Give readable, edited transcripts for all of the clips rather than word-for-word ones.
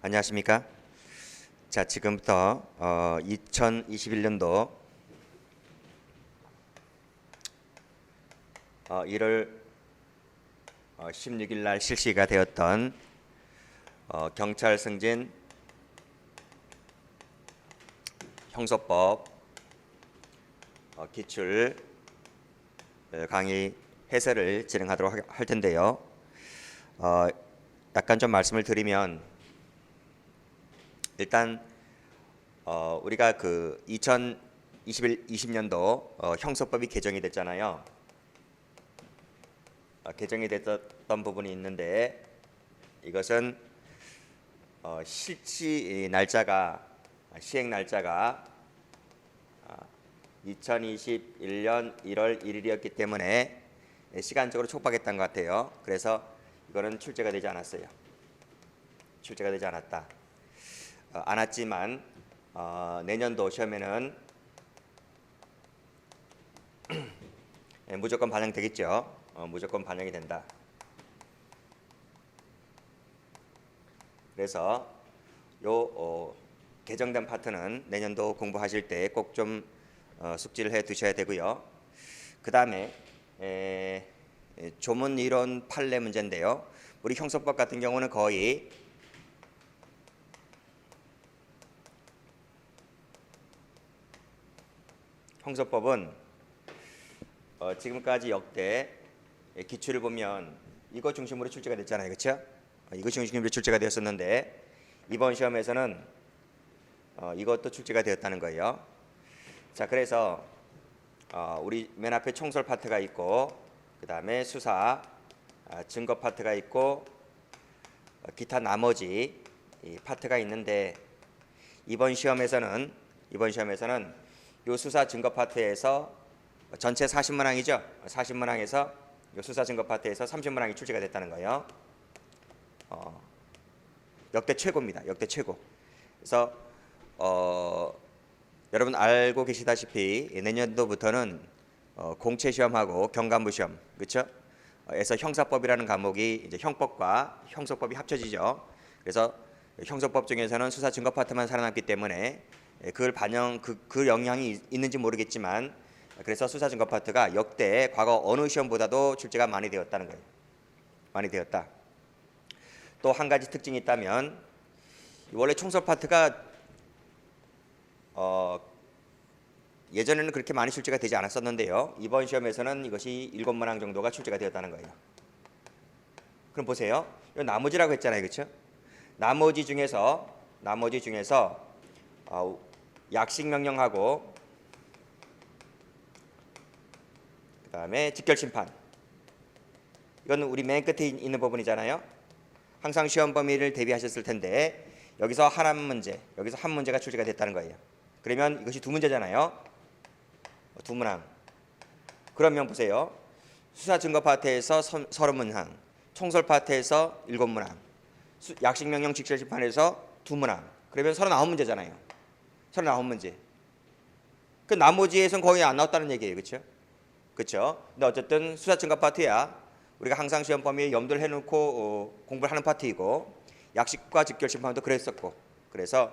안녕하십니까? 자, 지금부터 2021년도 1월 16일 날 실시가 되었던 경찰 승진 형소법 기출 강의 해설을 진행하도록 할 텐데요. 약간 좀 말씀을 드리면 일단 우리가 그 2020년도 형소법이 개정이 됐잖아요. 개정이 됐던 부분이 있는데 이것은 실시 날짜가 시행 날짜가 2021년 1월 1일이었기 때문에 시간적으로 촉박했던 것 같아요. 그래서 이거는 출제가 되지 않았어요. 출제가 되지 않았다. 않았지만 내년도 시험에는 무조건 반영되겠죠. 무조건 반영이 된다. 그래서 요 개정된 파트는 내년도 공부하실 때 꼭 좀 숙지를 해 두셔야 되고요. 그 다음에 조문 이론 판례 문제인데요. 우리 형소법 같은 경우는 거의 형소법은 지금까지 역대 기출을 보면 이거 중심으로 출제가 됐잖아요. 그렇죠? 이거 중심으로 출제가 되었었는데 이번 시험에서는 이것도 출제가 되었다는 거예요. 자, 그래서 우리 맨 앞에 총설 파트가 있고 그 다음에 수사 증거 파트가 있고 기타 나머지 이 파트가 있는데 이번 시험에서는 이 수사 증거 파트에서 전체 40문항이죠. 40문항에서 이 수사 증거 파트에서 30문항이 출제가 됐다는 거예요. 역대 최고입니다. 역대 최고. 그래서 여러분 알고 계시다시피 내년도부터는 공채 시험하고 경감부 시험, 그렇죠? 에서 형사법이라는 과목이 이제 형법과 형소법이 합쳐지죠. 그래서 형소법 중에서는 수사 증거 파트만 살아남기 때문에 그걸 그 영향이 있는지 모르겠지만 그래서 수사 증거 파트가 역대 과거 어느 시험보다도 출제가 많이 되었다는 거예요. 많이 되었다. 또 한 가지 특징이 있다면 원래 총설 파트가 예전에는 그렇게 많이 출제가 되지 않았었는데요. 이번 시험에서는 이것이 7문항 정도가 출제가 되었다는 거예요. 그럼 보세요. 이 나머지라고 했잖아요. 그렇죠? 나머지 중에서 약식 명령하고 그 다음에 직결심판, 이건 우리 맨 끝에 있는 부분이잖아요. 항상 시험 범위를 대비하셨을 텐데 여기서 한 문제가 출제가 됐다는 거예요. 그러면 이것이 2문제잖아요. 2문항. 그러면 보세요. 수사 증거 파트에서 30문항, 총설 파트에서 7문항, 약식 명령 직결심판에서 2문항. 그러면 39문제잖아요. 39문제. 그 나머지에선 거의 안 나왔다는 얘기예요. 그렇죠? 그렇죠? 근데 어쨌든 수사 증거 파트야 우리가 항상 시험 범위에 염두를 해놓고 공부를 하는 파트이고 약식과 직결심판도 그랬었고, 그래서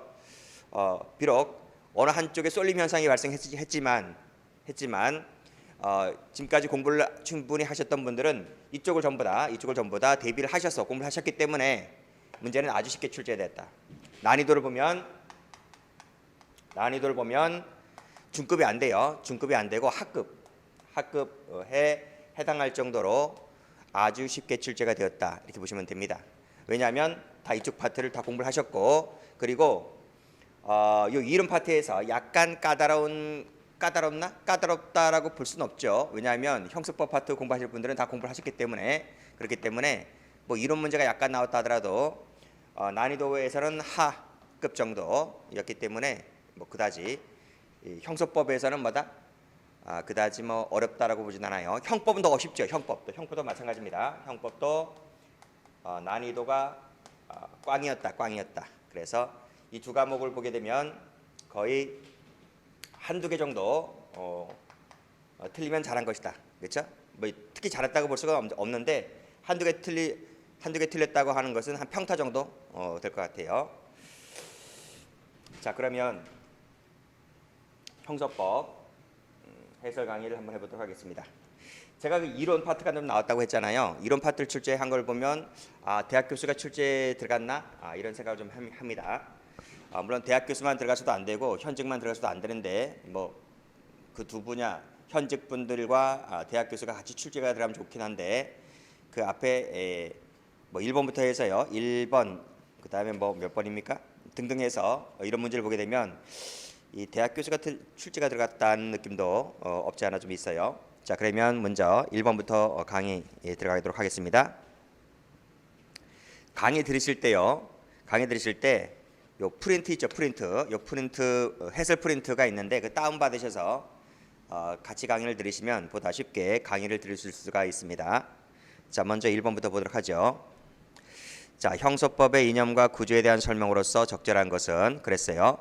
비록 어느 한쪽에 쏠림 현상이 발생했지만 지금까지 공부를 충분히 하셨던 분들은 이쪽을 전부 다 대비를 하셔서 공부를 하셨기 때문에 문제는 아주 쉽게 출제됐다. 난이도를 보면 중급이 안 돼요. 중급이 안 되고 학급에 해당할 정도로 아주 쉽게 출제가 되었다. 이렇게 보시면 됩니다. 왜냐하면 다 이쪽 파트를 다 공부를 하셨고, 그리고 이 이론 파트에서 약간 까다롭다라고 볼 수는 없죠. 왜냐하면 형소법 파트 공부하실 분들은 다 공부를 하셨기 때문에, 그렇기 때문에 뭐 이론 문제가 약간 나왔다 하더라도 난이도에서는 하급 정도였기 때문에 뭐 그다지 형소법에서는 그다지 뭐 어렵다라고 보진 않아요. 형법은 더 쉽죠. 형법도 마찬가지입니다. 형법도 난이도가 꽝이었다. 그래서 이 두 과목을 보게 되면 거의 한두 개 정도 틀리면 잘한 것이다. 그렇죠? 뭐 특히 잘했다고 볼 수가 없는데 한두 개 한두 개 틀렸다고 하는 것은 한 평타 정도 될 것 같아요. 자, 그러면 형소법 해설 강의를 한번 해보도록 하겠습니다. 제가 그 이론 파트가 좀 나왔다고 했잖아요. 이론 파트를 출제한 걸 보면 대학 교수가 출제에 들어갔나? 이런 생각을 좀 합니다. 물론 대학 교수만 들어가서도 안 되고 현직만 들어가서도 안 되는데 뭐 그 두 분야 현직 분들과 대학 교수가 같이 출제가 들어가면 좋긴 한데 그 앞에 뭐 1번부터 해서요. 1번 그다음에 뭐 몇 번입니까? 등등 해서 이런 문제를 보게 되면 이 대학 교수가 출제가 들어갔다는 느낌도 없지 않아 좀 있어요. 자, 그러면 먼저 1번부터 강의에 들어가도록 하겠습니다. 강의 들으실 때요. 강의 들으실 때 요 프린트 있죠, 프린트. 요 프린트 해설 프린트가 있는데 그 다운 받으셔서 같이 강의를 들으시면 보다 쉽게 강의를 들으실 수가 있습니다. 자, 먼저 1번부터 보도록 하죠. 자, 형소법의 이념과 구조에 대한 설명으로서 적절한 것은 그랬어요.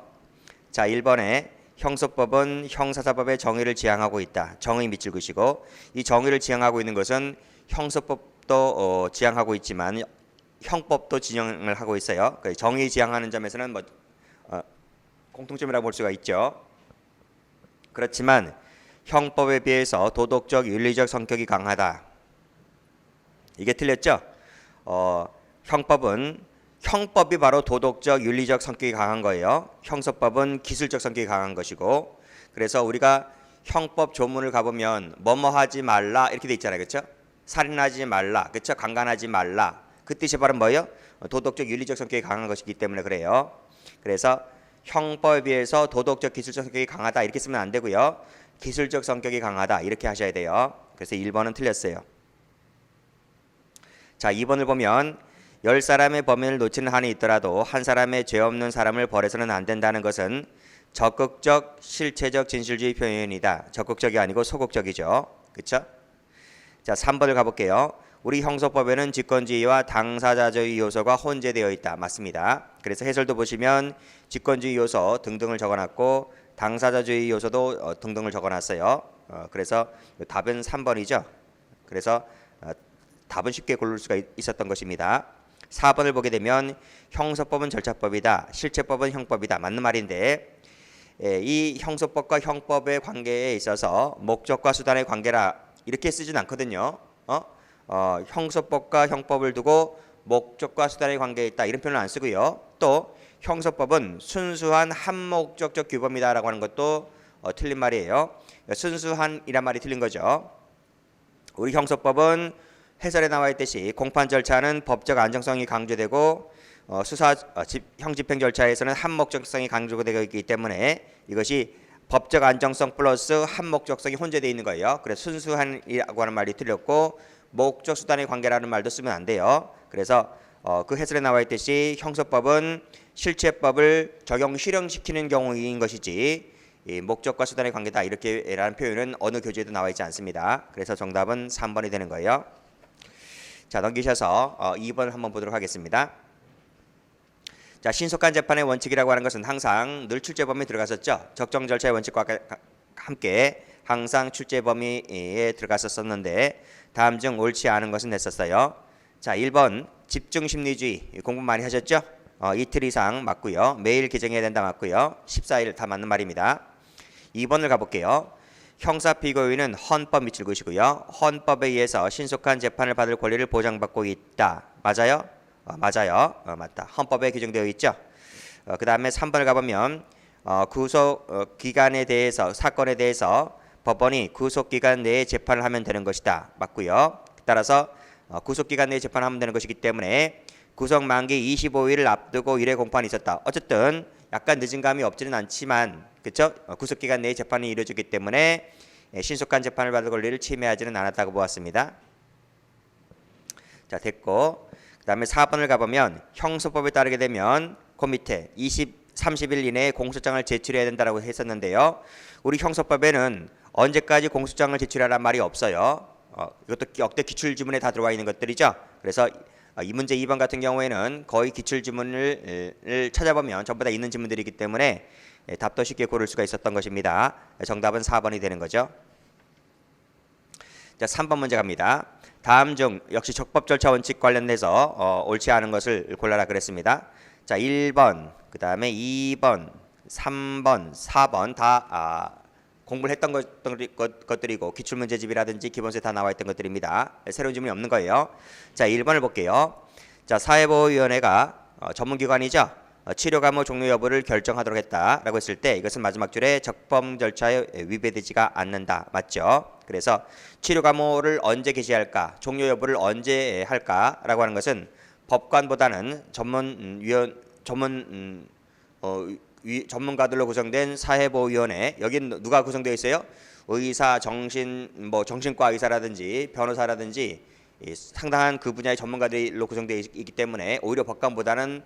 자, 1번에 형소법은 형사사법의 정의를 지향하고 있다. 정의 밑줄 그시고 이 정의를 지향하고 있는 것은 형소법도 지향하고 있지만 형법도 지향을 하고 있어요. 정의 지향하는 점에서는 뭐 공통점이라고 볼 수가 있죠. 그렇지만 형법에 비해서 도덕적, 윤리적 성격이 강하다. 이게 틀렸죠? 형법이 바로 도덕적, 윤리적 성격이 강한 거예요. 형소법은 기술적 성격이 강한 것이고, 그래서 우리가 형법 조문을 가보면 뭐뭐 하지 말라 이렇게 돼 있잖아요, 그렇죠? 살인하지 말라, 그렇죠? 강간하지 말라. 그 뜻이 바로 뭐예요? 도덕적, 윤리적 성격이 강한 것이기 때문에 그래요. 그래서 형법에 비해서 도덕적, 기술적 성격이 강하다 이렇게 쓰면 안 되고요. 기술적 성격이 강하다 이렇게 하셔야 돼요. 그래서 1번은 틀렸어요. 자, 2번을 보면 10사람의 범인을 놓치는 한이 있더라도 한 사람의 죄 없는 사람을 벌해서는 안 된다는 것은 적극적, 실체적 진실주의 표현이다. 적극적이 아니고 소극적이죠. 그렇죠? 자, 3번을 가볼게요. 우리 형소법에는 직권주의와 당사자주의 요소가 혼재되어 있다. 맞습니다. 그래서 해설도 보시면 직권주의 요소 등등을 적어놨고 당사자주의 요소도 등등을 적어놨어요. 그래서 답은 3번이죠. 그래서 답은 쉽게 고를 수가 있었던 것입니다. 4번을 보게 되면 형소법은 절차법이다. 실체법은 형법이다. 맞는 말인데 이 형소법과 형법의 관계에 있어서 목적과 수단의 관계라 이렇게 쓰진 않거든요. 형소법과 형법을 두고 목적과 수단의 관계에 있다 이런 표현을 안 쓰고요. 또 형소법은 순수한 한목적적 규범이다라고 하는 것도 틀린 말이에요. 순수한이란 말이 틀린 거죠. 우리 형소법은 해설에 나와 있듯이 공판 절차는 법적 안정성이 강조되고 형집행 절차에서는 한목적성이 강조되고 있기 때문에 이것이 법적 안정성 플러스 한목적성이 혼재되어 있는 거예요. 그래서 순수한이라고 하는 말이 틀렸고 목적 수단의 관계라는 말도 쓰면 안 돼요. 그래서 그 해설에 나와 있듯이 형소법은 실체법을 실현시키는 경우인 것이지 이 목적과 수단의 관계다 이렇게라는 표현은 어느 교재에도 나와 있지 않습니다. 그래서 정답은 3번이 되는 거예요. 자, 넘기셔서 2번을 한번 보도록 하겠습니다. 자, 신속한 재판의 원칙이라고 하는 것은 항상 늘 출제 범위에 들어갔었죠. 적정 절차의 원칙과 함께 항상 출제 범위에 들어갔었는데 다음 중 옳지 않은 것은 냈었어요. 자, 1번 집중 심리주의 공부 많이 하셨죠? 이틀 이상 맞고요. 매일 개정해야 된다 맞고요. 14일 다 맞는 말입니다. 2번을 가볼게요. 형사 피고인은 헌법 밑줄 그시고요. 헌법에 의해서 신속한 재판을 받을 권리를 보장받고 있다. 맞아요? 맞아요. 맞다. 헌법에 규정되어 있죠. 그 다음에 3번을 가보면 구속 기간에 대해서 사건에 대해서 법원이 구속 기간 내에 재판을 하면 되는 것이다. 맞고요. 따라서 구속 기간 내에 재판을 하면 되는 것이기 때문에 구속 만기 25일을 앞두고 1회 공판이 있었다. 어쨌든 약간 늦은 감이 없지는 않지만 그렇죠? 구속 기간 내에 재판이 이루어지기 때문에 신속한 재판을 받을 권리를 침해하지는 않았다고 보았습니다. 자, 됐고 그 다음에 4번을 가보면 형소법에 따르게 되면 그 밑에 30일 이내에 공소장을 제출해야 된다고 했었는데요. 우리 형소법에는 언제까지 공소장을 제출하라는 말이 없어요. 이것도 역대 기출지문에 다 들어와 있는 것들이죠. 그래서 이 문제 2번 같은 경우에는 거의 기출지문을 찾아보면 전부 다 있는 지문들이기 때문에 답도 쉽게 고를 수가 있었던 것입니다. 정답은 4번이 되는 거죠. 자, 3번 문제 갑니다. 다음 중 역시 적법 절차 원칙 관련돼서 옳지 않은 것을 골라라 그랬습니다. 자, 1번, 그 다음에 2번, 3번, 4번 다 공부를 했던 것들이고 기출문제집이라든지 기본서에 다 나와 있던 것들입니다. 새로운 질문이 없는 거예요. 자, 1번을 볼게요. 자, 사회보호위원회가 전문기관이죠. 치료감호 종료 여부를 결정하도록 했다라고 했을 때 이것은 마지막 줄에 적법 절차에 위배되지가 않는다. 맞죠? 그래서 치료감호를 언제 개시할까, 종료 여부를 언제 할까라고 하는 것은 법관보다는 전문가들로 구성된 사회보호위원회, 여기는 누가 구성되어 있어요? 의사, 정신과 의사라든지 변호사라든지 상당한 그 분야의 전문가들로 구성되어 있기 때문에 오히려 법관보다는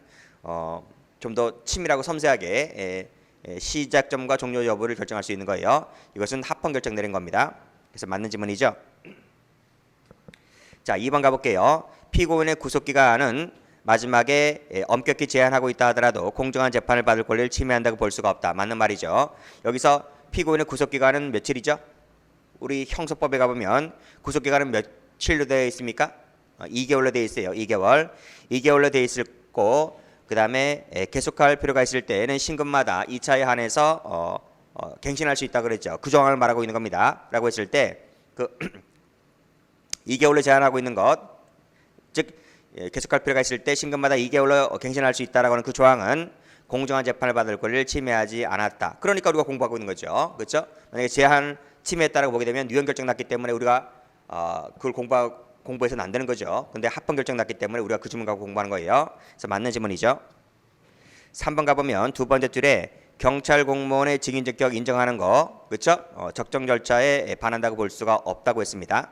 좀 더 치밀하고 섬세하게 시작점과 종료 여부를 결정할 수 있는 거예요. 이것은 합헌 결정 내린 겁니다. 그래서 맞는 지문이죠. 자, 2번 가볼게요. 피고인의 구속기간은 마지막에 엄격히 제한하고 있다 하더라도 공정한 재판을 받을 권리를 침해한다고 볼 수가 없다. 맞는 말이죠. 여기서 피고인의 구속기간은 며칠이죠? 우리 형사법에 가보면 구속기간은 며칠로 되어 있습니까? 2개월로 되어 있어요. 2개월로 되어 있고 그 다음에 계속할 필요가 있을 때는 신금마다 2차에 한해서 갱신할 수 있다 그랬죠. 그 조항을 말하고 있는 겁니다. 라고 했을 때 그 2개월로 제한하고 있는 것, 즉 계속할 필요가 있을 때 신금마다 2개월로 갱신할 수 있다라고 하는 그 조항은 공정한 재판을 받을 권리를 침해하지 않았다. 그러니까 우리가 공부하고 있는 거죠. 그렇죠? 만약에 제한 침해했다라고 보게 되면 유언 결정 났기 때문에 우리가 그걸 공부해서는 안 되는 거죠. 근데 합헌 결정 났기 때문에 우리가 그 지문 갖고 공부하는 거예요. 그래서 맞는 지문이죠. 3번 가보면 두 번째 줄에 경찰 공무원의 증인 적격 인정하는 거, 그렇죠? 적정 절차에 반한다고 볼 수가 없다고 했습니다.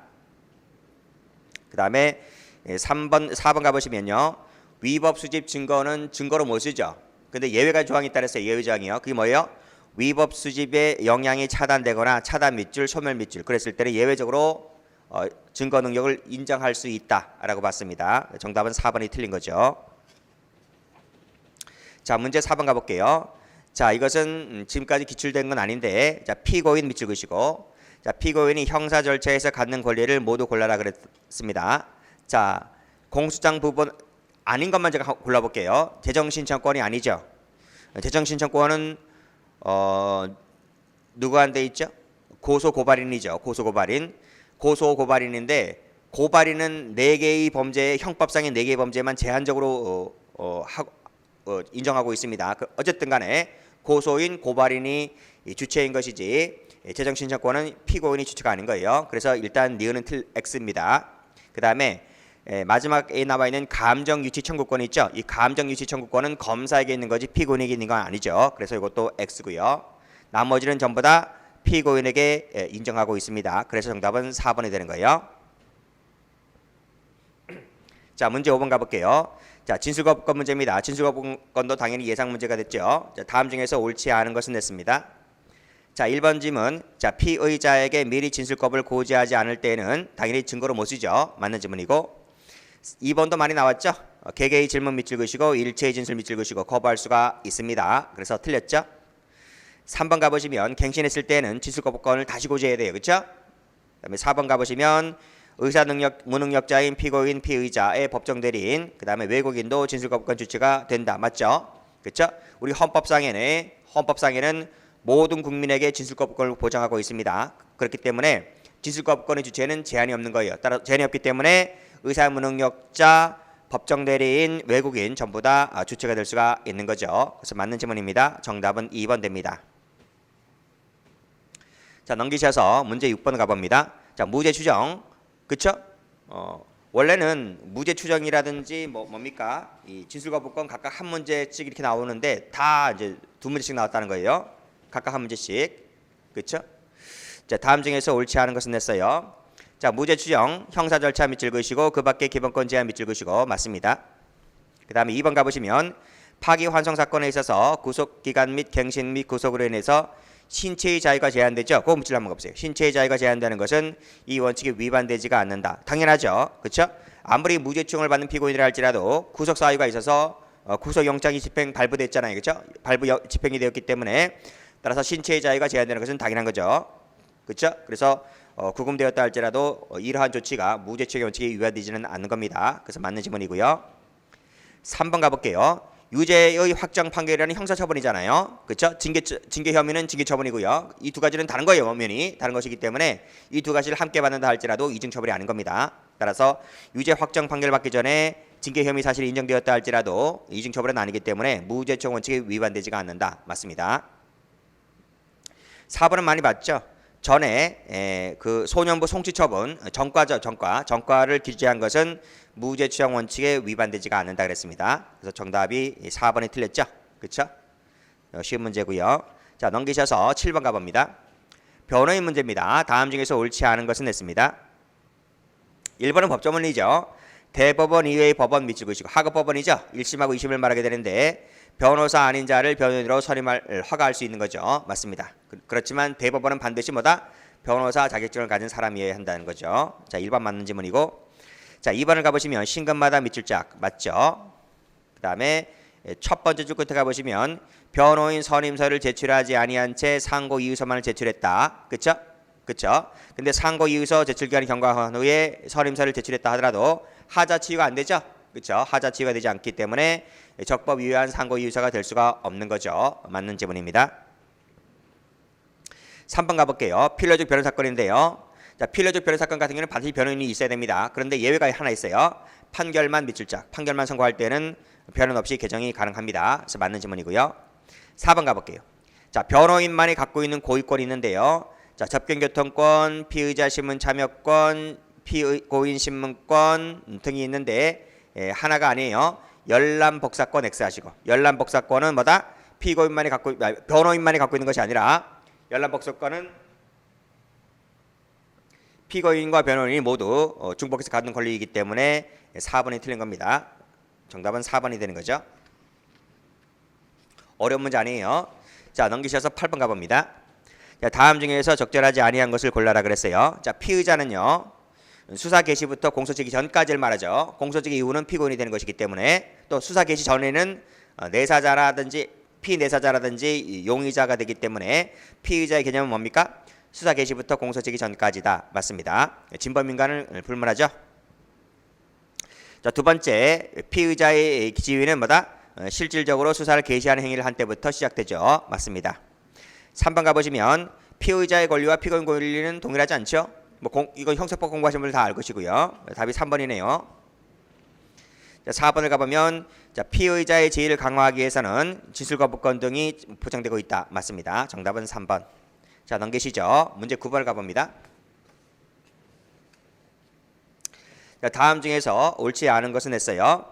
그 다음에 4번 가보시면요. 위법 수집 증거는 증거로 못 쓰죠. 근데 예외가 조항이 있다 그랬어요. 예외 조항이요. 그게 뭐예요? 위법 수집의 영향이 차단되거나 차단 밑줄, 소멸 밑줄. 그랬을 때는 예외적으로 증거 능력을 인정할 수 있다라고 봤습니다. 정답은 4번이 틀린 거죠. 자, 문제 4번 가볼게요. 자, 이것은 지금까지 기출된 건 아닌데, 자, 피고인 밑줄 그시고, 자, 피고인이 형사 절차에서 갖는 권리를 모두 골라라 그랬습니다. 자, 공소장 부분 아닌 것만 제가 골라볼게요. 재정신청권이 아니죠. 재정신청권은 누구한테 있죠? 고소고발인이죠. 고소고발인인데 고발인은 4개의 범죄, 형법상의 4개의 범죄만 제한적으로 인정하고 있습니다. 어쨌든 간에 고소인, 고발인이 주체인 것이지 재정신청권은 피고인이 주체가 아닌 거예요. 그래서 일단 니은은 X입니다. 그 다음에 마지막에 나와 있는 감정유치 청구권이 있죠. 이 감정유치 청구권은 검사에게 있는 거지 피고인에게 있는 건 아니죠. 그래서 이것도 X고요. 나머지는 전부 다 피고인에게 인정하고 있습니다. 그래서 정답은 4번이 되는 거예요. 자, 문제 5번 가볼게요. 자, 진술거부권 문제입니다. 진술거부권도 당연히 예상 문제가 됐죠. 자, 다음 중에서 옳지 않은 것은 냈습니다. 자, 1번 질문. 자, 피의자에게 미리 진술거부를 고지하지 않을 때에는 당연히 증거로 못 쓰죠. 맞는 질문이고. 2번도 많이 나왔죠. 개개의 질문 밑줄 그시고 일체의 진술 밑줄 그시고 거부할 수가 있습니다. 그래서 틀렸죠. 3번 가보시면 갱신했을 때는 진술거부권을 다시 고지해야 돼요. 그렇죠? 그다음에 4번 가보시면 무능력자인 피고인, 피의자의 법정 대리인, 그다음에 외국인도 진술거부권 주체가 된다. 맞죠? 그렇죠? 우리 헌법상에는 모든 국민에게 진술거부권을 보장하고 있습니다. 그렇기 때문에 진술거부권의 주체는 제한이 없는 거예요. 따라 제한이 없기 때문에 의사, 무능력자, 법정 대리인, 외국인 전부 다 주체가 될 수가 있는 거죠. 그래서 맞는 질문입니다. 정답은 2번 됩니다. 자, 넘기셔서 문제 6번 가봅니다. 자, 무죄 추정. 그쵸? 원래는 무죄 추정이라든지 뭡니까? 이 진술거부권 각각 한 문제씩 이렇게 나오는데 다 이제 2문제씩 나왔다는 거예요. 각각 한 문제씩. 그쵸? 자, 다음 중에서 옳지 않은 것은 냈어요. 자, 무죄 추정 형사 절차 밑줄 그시고 그 밖에 기본권 제한 밑줄 그시고 맞습니다. 그 다음에 2번 가보시면 파기환송 사건에 있어서 구속기간 및 갱신 및 구속으로 인해서 신체의 자유가 제한되죠. 그 문제를 한번 가보세요. 신체의 자유가 제한되는 것은 이 원칙에 위반되지가 않는다. 당연하죠. 그렇죠? 아무리 무죄 추정을 받는 피고인이라 할지라도 구속 사유가 있어서 구속영장이 발부됐잖아요. 그렇죠? 집행이 되었기 때문에 따라서 신체의 자유가 제한되는 것은 당연한 거죠. 그렇죠? 그래서 구금되었다 할지라도 이러한 조치가 무죄취의 원칙에 위반되지는 않는 겁니다. 그래서 맞는 지문이고요. 3번 가볼게요. 유죄의 확정 판결이라는 형사처분이잖아요. 그렇죠? 징계 혐의는 징계 처분이고요. 이 두 가지는 다른 거예요. 엄연히 다른 것이기 때문에 이 두 가지를 함께 받는다 할지라도 이중 처벌이 아닌 겁니다. 따라서 유죄 확정 판결 받기 전에 징계 혐의 사실이 인정되었다 할지라도 이중 처벌은 아니기 때문에 무죄성 원칙에 위반되지가 않는다. 맞습니다. 4번은 많이 봤죠. 전에 그 소년부 송치 처분 전과를 기재한 것은 무죄취형 원칙에 위반되지가 않는다 그랬습니다. 그래서 정답이 4번이 틀렸죠. 그렇죠? 쉬운 문제고요. 자, 넘기셔서 7번 가봅니다. 변호인 문제입니다. 다음 중에서 옳지 않은 것은 냈습니다. 1번은 법조문이죠. 대법원 이외의 법원 밑줄 그으시고 하급법원이죠. 1심하고 2심을 말하게 되는데 변호사 아닌 자를 변호인으로 선임할 허가할 수 있는 거죠. 맞습니다. 그렇지만 대법원은 반드시 뭐다? 변호사 자격증을 가진 사람이어야 한다는 거죠. 자, 1번 맞는 지문이고, 자, 2번을 가보시면 신금마다 밑줄짝 맞죠. 그 다음에 첫 번째 줄 끝에 가보시면 변호인 선임서를 제출하지 아니한 채 상고 이의서만을 제출했다. 그쵸? 그쵸? 근데 상고 이의서 제출 기간이 경과한 후에 선임서를 제출했다 하더라도 하자 치유가 안 되죠. 그쵸? 하자 치유가 되지 않기 때문에 적법 유효한 상고 이의서가 될 수가 없는 거죠. 맞는 지문입니다. 3번 가볼게요. 필요적 변호 사건인데요. 자, 필요적 변호 사건 같은 경우는 반드시 변호인이 있어야 됩니다. 그런데 예외가 하나 있어요. 판결만 밑줄짝, 판결만 선고할 때는 변호인 없이 개정이 가능합니다. 그래서 맞는 지문이고요. 4번 가볼게요. 자, 변호인만이 갖고 있는 고의권이 있는데요. 자, 접견교통권, 피의자 신문 참여권, 피고인 신문권 등이 있는데 하나가 아니에요. 열람복사권 X 하시고, 열람복사권은 뭐다? 변호인만이 갖고 있는 것이 아니라 열람복사권은 피고인과 변호인이 모두 중복해서 갖는 권리이기 때문에 4번이 틀린 겁니다. 정답은 4번이 되는 거죠. 어려운 문제 아니에요. 자, 넘기셔서 8번 가봅니다. 자, 다음 중에서 적절하지 아니한 것을 골라라 그랬어요. 자, 피의자는요. 수사 개시부터 공소 제기 전까지를 말하죠. 공소 제기 이후는 피고인이 되는 것이기 때문에, 또 수사 개시 전에는 내사자라든지 피내사자라든지 용의자가 되기 때문에 피의자의 개념은 뭡니까? 수사 개시부터 공소 제기 전까지다. 맞습니다. 진범인간을 불문하죠. 자, 두 번째, 피의자의 지위는 뭐다? 실질적으로 수사를 개시하는 행위를 한 때부터 시작되죠. 맞습니다. 3번 가보시면 피의자의 권리와 피고인 권리는 동일하지 않죠. 이거 형사법 공부하신 분들 다 알 것이고요. 답이 3번이네요. 자, 4번을 가보면 자, 피의자의 지위를 강화하기 위해서는 진술거부권 등이 보장되고 있다. 맞습니다. 정답은 3번. 자, 넘기시죠. 문제 9번을 가봅니다. 자, 다음 중에서 옳지 않은 것은 냈어요.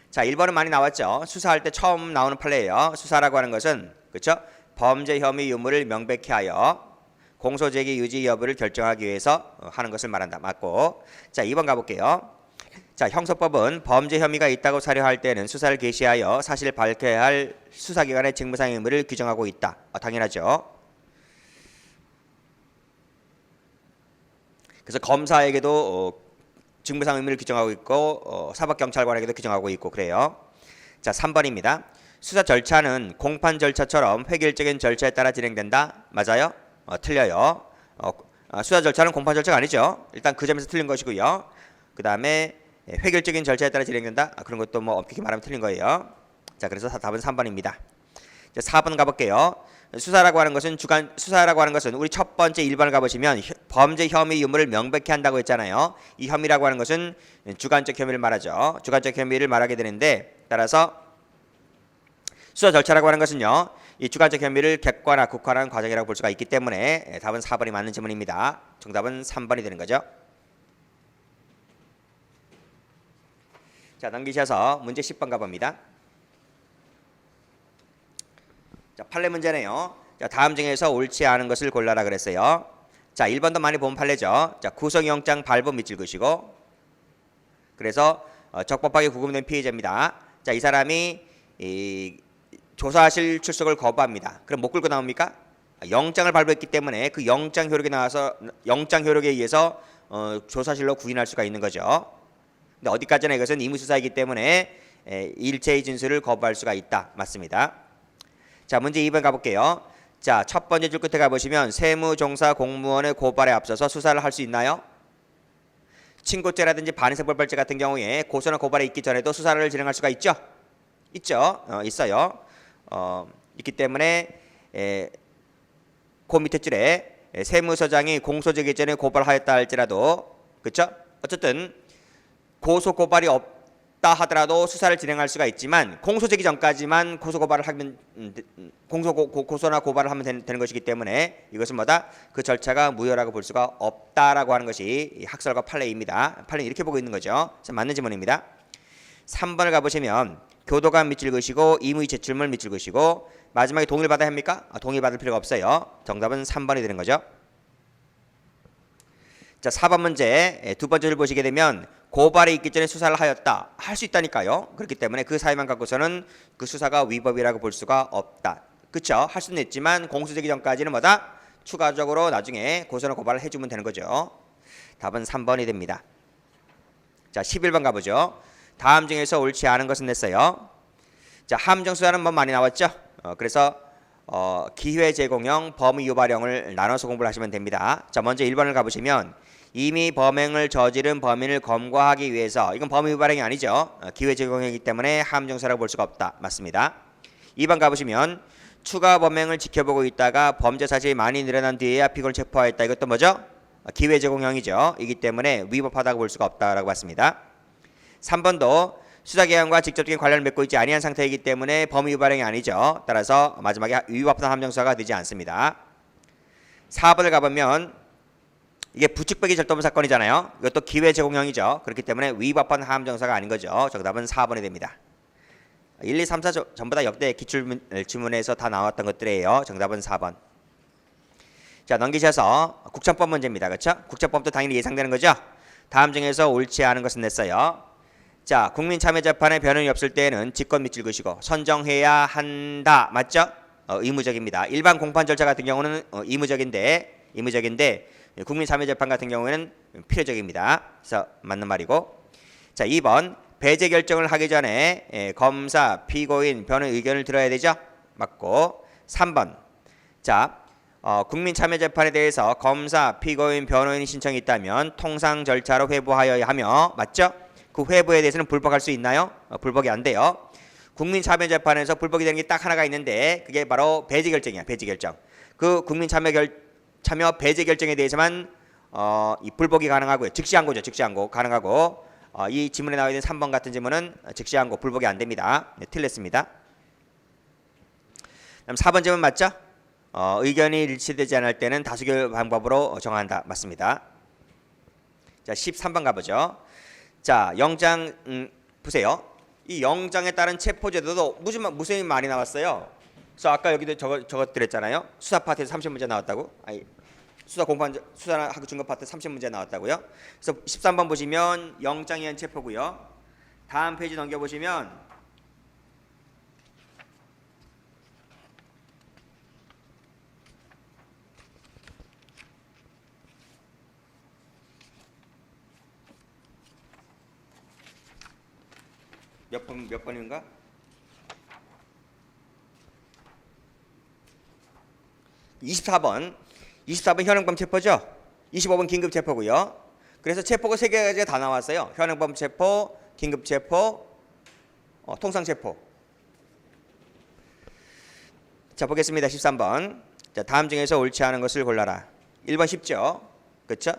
자, 1번은 많이 나왔죠. 수사할 때 처음 나오는 판례예요. 수사라고 하는 것은 그렇죠? 범죄 혐의 유무를 명백히 하여 공소 제기 유지 여부를 결정하기 위해서 하는 것을 말한다. 맞고. 자, 2번 가볼게요. 자, 형사법은 범죄 혐의가 있다고 사료할 때는 수사를 개시하여 사실을 밝혀야 할 수사기관의 직무상의 의무를 규정하고 있다. 당연하죠. 그래서 검사에게도 직무상 의무를 규정하고 있고 사법경찰관에게도 규정하고 있고 그래요. 자, 3번입니다. 수사 절차는 공판 절차처럼 획일적인 절차에 따라 진행된다. 맞아요? 틀려요. 수사 절차는 공판 절차가 아니죠. 일단 그 점에서 틀린 것이고요. 그 다음에 획일적인 절차에 따라 진행된다. 그런 것도 뭐 엄격히 말하면 틀린 거예요. 자, 그래서 답은 3번입니다. 자, 4번 가볼게요. 수사라고 하는 것은 우리 첫 번째 1번을 가보시면 범죄 혐의 유무를 명백히 한다고 했잖아요. 이 혐의라고 하는 것은 주관적 혐의를 말하죠. 주관적 혐의를 말하게 되는데, 따라서 수사 절차라고 하는 것은요, 이 주관적 혐의를 객관화, 국화하는 과정이라고 볼 수가 있기 때문에 답은 4번이 맞는 질문입니다. 정답은 3번이 되는 거죠. 자, 넘기셔서 문제 10번 가봅니다. 자, 판례 문제네요. 자, 다음 중에서 옳지 않은 것을 골라라 그랬어요. 자, 1번도 많이 본 판례죠. 자, 구속영장 발부 밑줄 그으시고, 그래서 적법하게 구금된 피의자입니다. 자, 이 사람이 조사실 출석을 거부합니다. 그럼 못 끌고 나옵니까? 영장을 발부했기 때문에 그 영장 효력에 의해서 조사실로 구인할 수가 있는 거죠. 근데 어디까지나 이것은 임의수사이기 때문에 일체의 진술을 거부할 수가 있다. 맞습니다. 자, 문제 2번 가볼게요. 자, 첫 번째 줄 끝에 가보시면 세무종사 공무원의 고발에 앞서서 수사를 할 수 있나요? 친고죄라든지 반의사벌벌죄 같은 경우에 고소나 고발이 있기 전에도 수사를 진행할 수가 있죠? 있죠? 있어요. 있기 때문에 그 밑에 줄에 세무서장이 공소제기 전에 고발하였다 할지라도 그렇죠? 어쨌든 고소 고발이 없다 하더라도 수사를 진행할 수가 있지만 공소제기 전까지만 고소 고발을 하면 고소나 고발을 하면 되는 것이기 때문에 이것은 뭐다? 그 절차가 무효라고 볼 수가 없다라고 하는 것이 학설과 판례입니다. 판례는 이렇게 보고 있는 거죠. 맞는 지문입니다. 3번을 가보시면 교도관 밑줄 그시고 임의 제출물 밑줄 그시고 마지막에 동의를 받아야 합니까? 동의 받을 필요가 없어요. 정답은 3번이 되는 거죠. 자, 4번 문제 두 번째를 보시게 되면 고발이 있기 전에 수사를 하였다. 할 수 있다니까요. 그렇기 때문에 그 사유만 갖고서는 그 수사가 위법이라고 볼 수가 없다. 그렇죠? 할 수는 있지만 공소제기 전까지는 뭐다? 추가적으로 나중에 고소나 고발을 해주면 되는 거죠. 답은 3번이 됩니다. 자, 11번 가보죠. 다음 중에서 옳지 않은 것은 냈어요. 자, 함정수사는 뭐 많이 나왔죠. 그래서 기회 제공형, 범위 유발형을 나눠서 공부를 하시면 됩니다. 자, 먼저 1번을 가보시면 이미 범행을 저지른 범인을 검거하기 위해서 이건 범위 유발형이 아니죠. 기회 제공형이기 때문에 함정수사라고 볼 수가 없다. 맞습니다. 2번 가보시면 추가 범행을 지켜보고 있다가 범죄 사실이 많이 늘어난 뒤에야 피고를 체포하였다. 이것도 뭐죠? 기회 제공형이죠. 이기 때문에 위법하다고 볼 수가 없다라고 봤습니다. 3번도 수사기관과 직접적인 관련을 맺고 있지 아니한 상태이기 때문에 범위 유발형이 아니죠. 따라서 마지막에 위법한 함정수사가 되지 않습니다. 4번을 가보면 이게 부축배기 절도범 사건이잖아요. 이것도 기회 제공형이죠. 그렇기 때문에 위법한 함정수사가 아닌 거죠. 정답은 4번이 됩니다. 1, 2, 3, 4 전부 다 역대 기출지문에서 다 나왔던 것들이에요. 정답은 4번. 자, 넘기셔서 국정법 문제입니다. 그렇죠? 국정법도 당연히 예상되는 거죠. 다음 중에서 옳지 않은 것은 냈어요. 자, 국민참여재판에 변론이 없을 때에는 직권 밑줄 그시고 선정해야 한다. 맞죠? 의무적입니다. 일반 공판 절차 같은 경우는 의무적인데 국민참여재판 같은 경우에는 필요적입니다. 그래서 맞는 말이고. 자, 2번 배제 결정을 하기 전에 검사, 피고인, 변호인 의견을 들어야 되죠? 맞고. 3번 자, 국민참여재판에 대해서 검사, 피고인, 변호인이 신청이 있다면 통상 절차로 회부하여야 하며 맞죠? 그 회부에 대해서는 불복할 수 있나요? 불복이 안 돼요. 국민참여재판에서 불복이 되는 게 딱 하나가 있는데 그게 바로 배제 결정이야. 배제 결정. 그 참여 배제 결정에 대해서만 이 불복이 가능하고요. 즉시항고죠. 즉시항고 가능하고 이 지문에 나와 있는 3번 같은 지문은 즉시항고 불복이 안 됩니다. 네, 틀렸습니다. 그럼 4번 지문 맞죠? 의견이 일치되지 않을 때는 다수결 방법으로 정한다. 맞습니다. 자, 13번 가보죠. 자, 영장 보세요. 이 영장에 따른 체포제도도 무수히 많이 나왔어요. 그래서 아까 여기도 저것 드렸잖아요. 수사 파트에서 30문제 나왔다고. 수사하고 중간 파트 30문제 나왔다고요. 그래서 13번 보시면 영장에 의한 체포고요. 다음 페이지 넘겨보시면 몇 번인가? 24번 현행범 체포죠. 25번 긴급 체포고요. 그래서 체포가 3개가 다 나왔어요. 현행범 체포, 긴급 체포, 통상 체포. 자, 보겠습니다. 13번. 자, 다음 중에서 옳지 않은 것을 골라라. 1번 쉽죠. 그렇죠?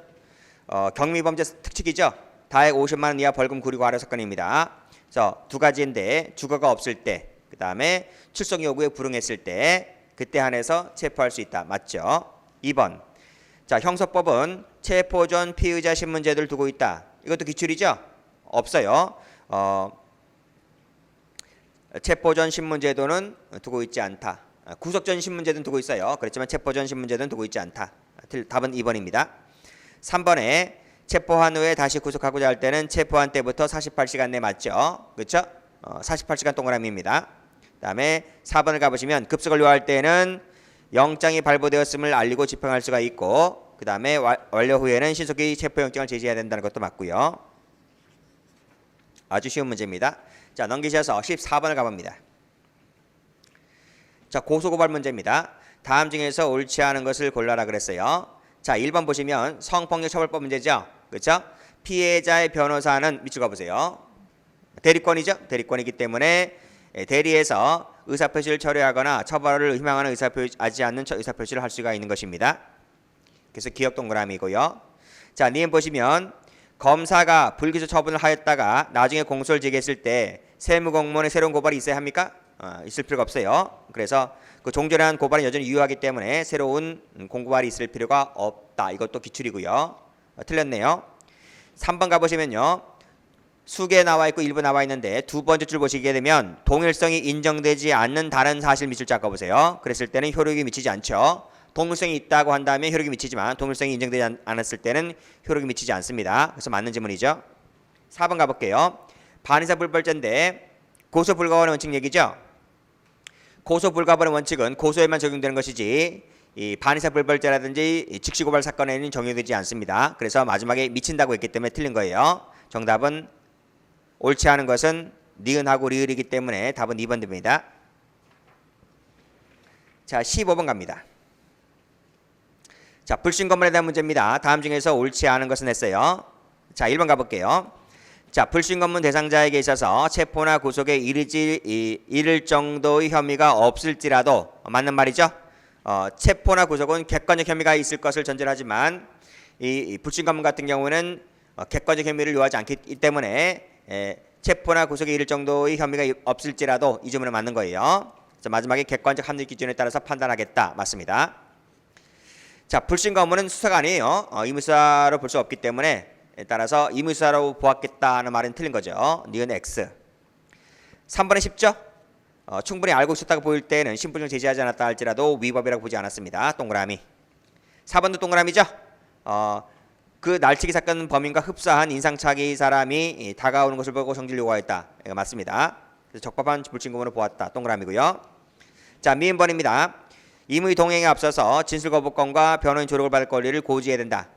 경미범죄 특칙이죠. 다액 50만 원 이하 벌금 구리고 아래 사건입니다. 그래서 두 가지인데 주거가 없을 때, 그 다음에 출석 요구에 불응했을 때 그때 한해서 체포할 수 있다. 맞죠? 2번. 자, 형사법은 체포 전 피의자 신문제도를 두고 있다. 이것도 기출이죠? 없어요. 체포 전 신문제도는 두고 있지 않다. 구속 전 신문제도는 두고 있어요. 그렇지만 체포 전 신문제도는 두고 있지 않다. 답은 2번입니다. 3번에 체포한 후에 다시 구속하고자 할 때는 체포한 때부터 48시간 내 맞죠? 그렇죠? 48시간 동그라미입니다. 그다음에 4번을 가보시면 급석을 요할 때는 영장이 발부되었음을 알리고 집행할 수가 있고 그다음에 완료 후에는 신속히 체포영장을 제시해야 된다는 것도 맞고요. 아주 쉬운 문제입니다. 자, 넘기셔서 14번을 가봅니다. 자, 고소고발 문제입니다. 다음 중에서 옳지 않은 것을 골라라 그랬어요. 자, 1번 보시면 성폭력 처벌법 문제죠. 그렇죠? 피해자의 변호사는 밑줄 가보세요. 대리권이죠. 대리권이기 때문에 대리에서 의사표시를 철회하거나 처벌을 희망하는 의사표시하지 않는 의사표시를 할 수가 있는 것입니다. 그래서 기억 동그라미고요. 자, 니은 보시면 검사가 불기소 처분을 하였다가 나중에 공소를 제기했을 때 세무공무원의 새로운 고발이 있어야 합니까? 있을 필요가 없어요. 그래서 그 종전한 고발은 여전히 유효하기 때문에 새로운 공고발이 있을 필요가 없다. 이것도 기출이고요. 틀렸네요. 3번 가보시면요. 수개 나와 있고 일부 나와 있는데 두 번째 줄 보시게 되면 동일성이 인정되지 않는 다른 사실 밑줄 쫙 가보세요. 그랬을 때는 효력이 미치지 않죠. 동일성이 있다고 한다면 효력이 미치지만 동일성이 인정되지 않았을 때는 효력이 미치지 않습니다. 그래서 맞는 질문이죠. 4번 가볼게요. 반의사 불벌죄인데 고소 불가원의 원칙 얘기죠. 고소 불가원의 원칙은 고소에만 적용되는 것이지 이 반의사 불벌죄라든지 즉시 고발 사건에는 적용되지 않습니다. 그래서 마지막에 미친다고 했기 때문에 틀린 거예요. 정답은 옳지 않은 것은 니은하고 리을이기 때문에 답은 2번 됩니다. 자, 15번 갑니다. 자, 불신검문에 대한 문제입니다. 다음 중에서 옳지 않은 것은 했어요. 자, 1번 가볼게요. 자, 불신검문 대상자에게 있어서 체포나 구속에 이를 정도의 혐의가 없을지라도 맞는 말이죠. 체포나 구속은 객관적 혐의가 있을 것을 전제로 하지만 이 불신검문 같은 경우는 객관적 혐의를 요하지 않기 때문에 체포나 구속에 이를 정도의 혐의가 없을지라도 이 질문은 맞는 거예요. 자, 마지막에 객관적 합리 기준에 따라서 판단하겠다. 맞습니다. 자, 불신검문은 수사가 아니에요. 의무사로 볼 수 없기 때문에 따라서 의무사로 보았겠다는 말은 틀린 거죠. 니은 X. 3번에 쉽죠? 충분히 알고 있었다고 보일 때는 신분증 제시하지 않았다 할지라도 위법이라고 보지 않았습니다. 동그라미. 4번도 동그라미죠? 그 날치기 사건 범인과 흡사한 인상착의 사람이 다가오는 것을 보고 성질 요구하였다. 이거 맞습니다. 그래서 적법한 불신검문을 보았다. 동그라미고요. 자, 미음번입니다. 임의 동행에 앞서서 진술거부권과 변호인 조력을 받을 권리를 고지해야 된다.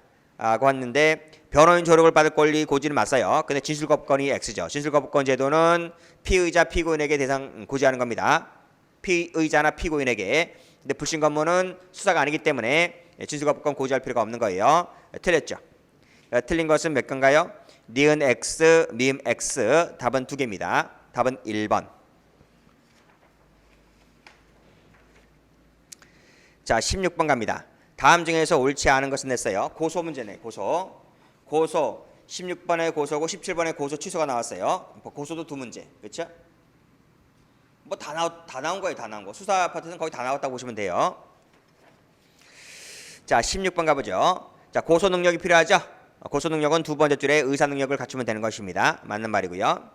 고 했는데 변호인 조력을 받을 권리 고지는 맞아요. 근데 진술거부권이 X죠. 진술거부권 제도는 피의자 피고인에게 대상 고지하는 겁니다. 피의자나 피고인에게. 근데 불신검문은 수사가 아니기 때문에 진술거부권 고지할 필요가 없는 거예요. 틀렸죠. 틀린 것은 몇 건가요? 니은 X, 미음 X. 답은 2개입니다. 답은 1번. 자, 16번 갑니다. 다음 중에서 옳지 않은 것은 냈어요. 고소 문제네. 고소. 16번의 고소고 17번의 고소 취소가 나왔어요. 고소도 2문제. 그렇죠? 뭐 다 나온 거예요. 다 나온 거. 수사 파트는 거의 다 나왔다고 보시면 돼요. 자, 16번 가보죠. 자, 고소 능력이 필요하죠? 고소 능력은 두 번째 줄에 의사 능력을 갖추면 되는 것입니다. 맞는 말이고요.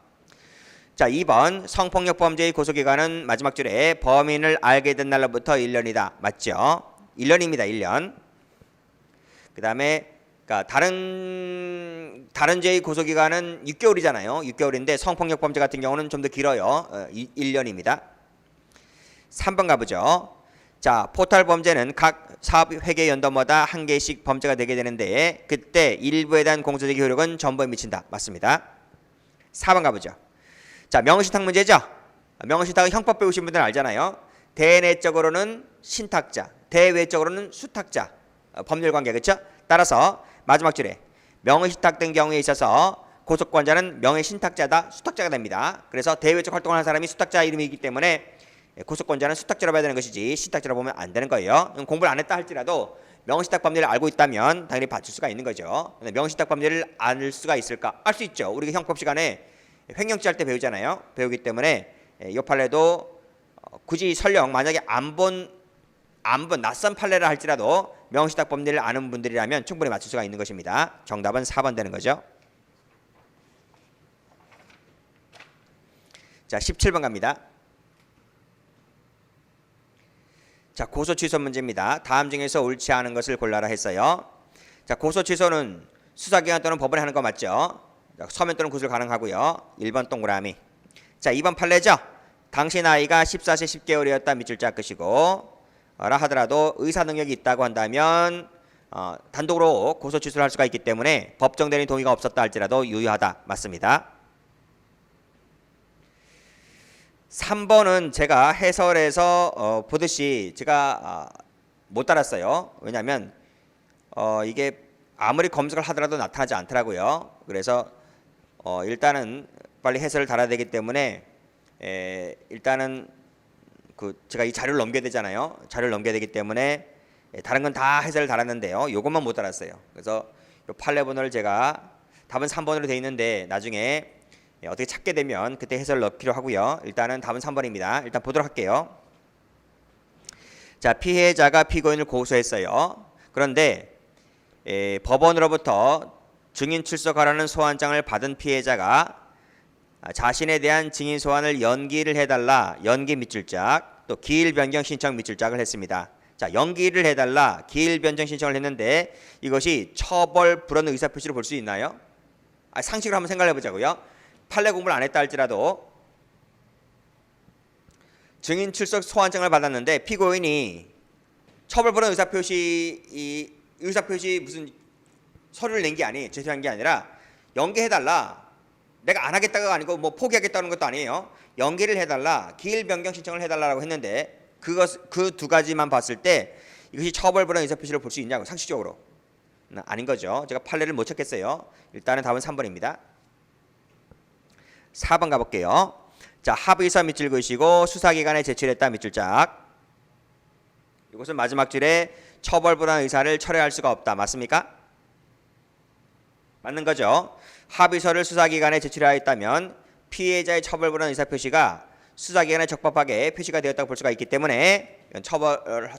자, 2번 성폭력 범죄의 고소기간은 마지막 줄에 범인을 알게 된 날로부터 1년이다. 맞죠? 1년입니다. 1년. 그 다음에 그러니까 다른 죄의 고소기간은 6개월이잖아요. 6개월인데 성폭력 범죄 같은 경우는 좀 더 길어요. 1년입니다. 3번 가보죠. 자, 포탈 범죄는 각 사업 회계 연도마다 한 개씩 범죄가 되게 되는데 그때 일부에 대한 공소제기 효력은 전부에 미친다. 맞습니다. 4번 가보죠. 자, 명의신탁 문제죠. 명의신탁은 형법 배우신 분들은 알잖아요. 대내적으로는 신탁자, 대외적으로는 수탁자. 법률관계. 그렇죠? 따라서 마지막 줄에 명의신탁된 경우에 있어서 고소권자는 명의신탁자다, 수탁자가 됩니다. 그래서 대외적 활동을 하는 사람이 수탁자 이름이기 때문에 고소권자는 수탁자로 봐야 되는 것이지 신탁자로 보면 안 되는 거예요. 공부를 안 했다 할지라도 명의신탁 법리를 알고 있다면 당연히 받을 수가 있는 거죠. 근데 명의신탁 법리를 알 수가 있을까? 알 수 있죠. 우리가 형법 시간에 횡령죄 할 때 배우잖아요. 배우기 때문에 이 판례도 굳이 설령 만약에 안 본 낯선 판례를 할지라도 명의신탁 법리를 아는 분들이라면 충분히 맞출 수가 있는 것입니다. 정답은 4번 되는 거죠. 자, 17번 갑니다. 자, 고소 취소 문제입니다. 다음 중에서 옳지 않은 것을 골라라 했어요. 자, 고소 취소는 수사기관 또는 법원에 하는 거 맞죠? 서면 또는 구술 가능하고요. 1번 동그라미. 자, 2번 판례죠. 당시 나이가 14세 10개월이었다 밑줄 짝 끄시고 라 하더라도 의사 능력이 있다고 한다면 단독으로 고소 취소를 할 수가 있기 때문에 법정 대리인 동의가 없었다 할지라도 유효하다. 맞습니다. 3번은 제가 해설에서 보듯이 제가 못 달았어요. 왜냐하면 이게 아무리 검색을 하더라도 나타나지 않더라고요. 그래서 일단은 빨리 해설을 달아야 되기 때문에 일단은 제가 이 자료를 넘겨야 되잖아요. 자료를 넘겨야 되기 때문에 다른 건 다 해설을 달았는데요. 요것만 못 달았어요. 그래서 요 판례번호를 제가 답은 3번으로 되어 있는데 나중에 어떻게 찾게 되면 그때 해설을 넣기로 하고요. 일단은 답은 3번입니다. 일단 보도록 할게요. 자, 피해자가 피고인을 고소했어요. 그런데 법원으로부터 증인 출석하라는 소환장을 받은 피해자가 자신에 대한 증인 소환을 연기를 해달라 연기 밑줄짝 또 기일 변경 신청 밑줄짝을 했습니다. 자, 연기를 해달라 기일 변경 신청을 했는데 이것이 처벌 불원 의사표시로 볼 수 있나요? 상식으로 한번 생각해 보자고요. 판례 공부를 안 했다 할지라도 증인 출석 소환장을 받았는데 피고인이 처벌 불원 의사표시 무슨 서류를 낸 게 아니에요. 제출한 게 아니라 연기해달라. 내가 안 하겠다가 아니고 뭐 포기하겠다는 것도 아니에요. 연기를 해달라. 기일 변경 신청을 해달라고 했는데 그 두 가지만 봤을 때 이것이 처벌 불원 의사표시로 볼 수 있냐고 상식적으로 아닌 거죠. 제가 판례를 못 찾겠어요. 일단은 답은 3번입니다. 4번 가볼게요. 자, 합의서 밑줄 그으시고 수사기관에 제출했다 밑줄짝. 이것은 마지막 줄에 처벌 불원 의사를 철회할 수가 없다. 맞습니까? 맞는 거죠. 합의서를 수사기관에 제출하였다면 피해자의 처벌 불원 의사 표시가 수사기관에 적법하게 표시가 되었다고 볼 수가 있기 때문에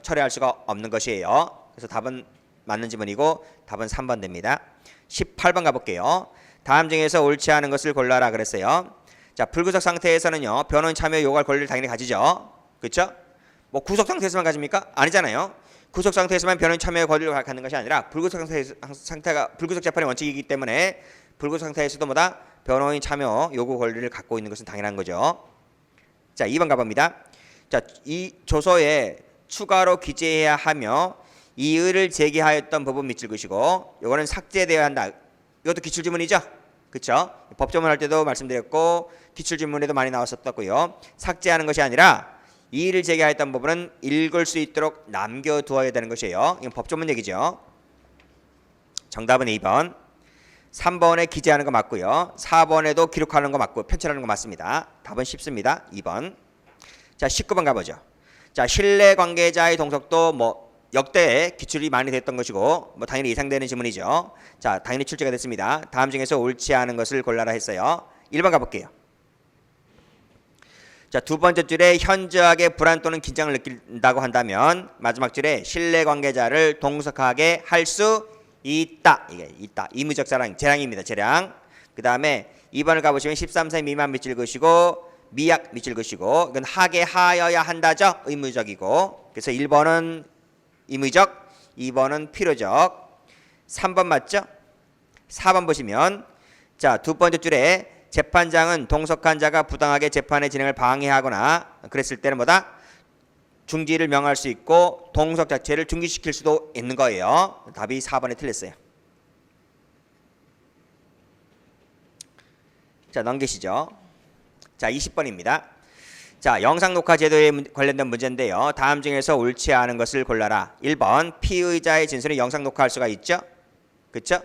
철회할 수가 없는 것이에요. 그래서 답은 맞는 지문이고 답은 3번 됩니다. 18번 가볼게요. 다음 중에서 옳지 않은 것을 골라라 그랬어요. 자, 불구속 상태에서는요 변호인 참여 요구할 권리를 당연히 가지죠. 그렇죠? 뭐 구속 상태에서만 가집니까? 아니잖아요. 구속 상태에서만 변호인 참여의 권리를 갖는 것이 아니라 불구속 재판의 원칙이기 때문에 불구속 상태에서도 뭐다 변호인 참여 요구 권리를 갖고 있는 것은 당연한 거죠. 자, 2번 가봅니다. 자, 이 조서에 추가로 기재해야 하며 이의를 제기하였던 부분 밑줄 그으시고 요거는 삭제되어야 한다. 이것도 기출지문이죠. 그렇죠? 법조문 할 때도 말씀드렸고 기출지문에도 많이 나왔었고요. 삭제하는 것이 아니라 이의를 제기하였던 부분은 읽을 수 있도록 남겨두어야 되는 것이에요. 이건 법조문 얘기죠. 정답은 2번. 3번에 기재하는 거 맞고요. 4번에도 기록하는 거 맞고 편찬하는 거 맞습니다. 답은 쉽습니다. 2번. 자, 19번 가보죠. 자, 신뢰 관계자의 동석도 뭐 역대 기출이 많이 됐던 것이고 뭐 당연히 예상되는 지문이죠. 자, 당연히 출제가 됐습니다. 다음 중에서 옳지 않은 것을 골라라 했어요. 1번 가볼게요. 자, 두 번째 줄에 현저하게 불안 또는 긴장을 느낀다고 한다면 마지막 줄에 신뢰 관계자를 동석하게 할 수 있다. 이게 있다. 의무적 재량입니다. 재량. 그 다음에 2번을 가보시면 13세 미만 밑줄 그으시고 미약 밑줄 그으시고 이건 하게 하여야 한다죠. 의무적이고. 그래서 1번은 의무적, 2번은 필요적. 3번 맞죠? 4번 보시면 자, 두 번째 줄에 재판장은 동석한 자가 부당하게 재판의 진행을 방해하거나 그랬을 때는 뭐다? 중지를 명할 수 있고 동석 자체를 중지시킬 수도 있는 거예요. 답이 4번에 틀렸어요. 자, 넘기시죠. 자, 20번입니다. 자, 영상 녹화 제도에 관련된 문제인데요. 다음 중에서 옳지 않은 것을 골라라. 1번 피의자의 진술을 영상 녹화할 수가 있죠. 그렇죠?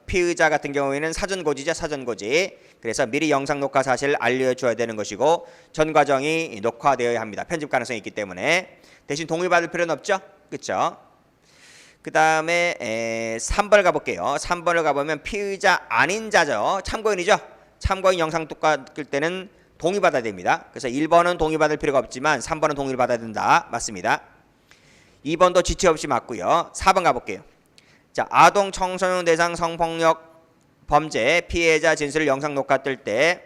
피의자 같은 경우에는 사전고지죠. 사전고지. 그래서 미리 영상 녹화 사실을 알려줘야 되는 것이고 전 과정이 녹화되어야 합니다. 편집 가능성이 있기 때문에. 대신 동의받을 필요는 없죠. 그렇죠? 그 다음에 3번을 가볼게요. 3번을 가보면 피의자 아닌 자죠. 참고인이죠. 참고인 영상 녹화 끌 때는 동의받아야 됩니다. 그래서 1번은 동의받을 필요가 없지만 3번은 동의를 받아야 된다. 맞습니다. 2번도 지체 없이 맞고요. 4번 가볼게요. 자, 아동 청소년 대상 성폭력 범죄 피해자 진술을 영상 녹화 뜰 때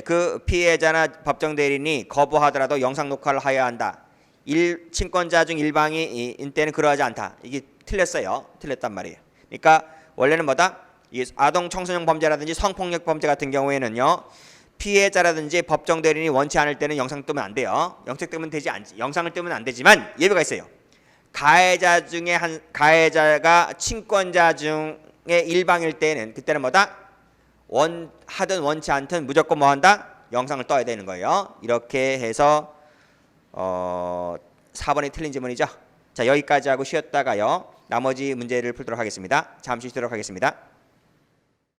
그 피해자나 법정 대리인이 거부하더라도 영상 녹화를 해야 한다. 친권자 중 일방인 때는 그러하지 않다. 이게 틀렸어요. 틀렸단 말이에요. 그러니까 원래는 뭐다? 이 아동 청소년 범죄라든지 성폭력 범죄 같은 경우에는요. 피해자라든지 법정 대리인이 원치 않을 때는 영상 뜨면 안 돼요. 영상을 뜨면 안 되지만 예외가 있어요. 가해자 중에 가해자가 친권자 중에 일방일 때는 그때는 뭐다? 하든 원치 않든 무조건 뭐 한다? 영상을 떠야 되는 거예요. 이렇게 해서 4번이 틀린 지문이죠. 자, 여기까지 하고 쉬었다가요. 나머지 문제를 풀도록 하겠습니다. 잠시 쉬도록 하겠습니다.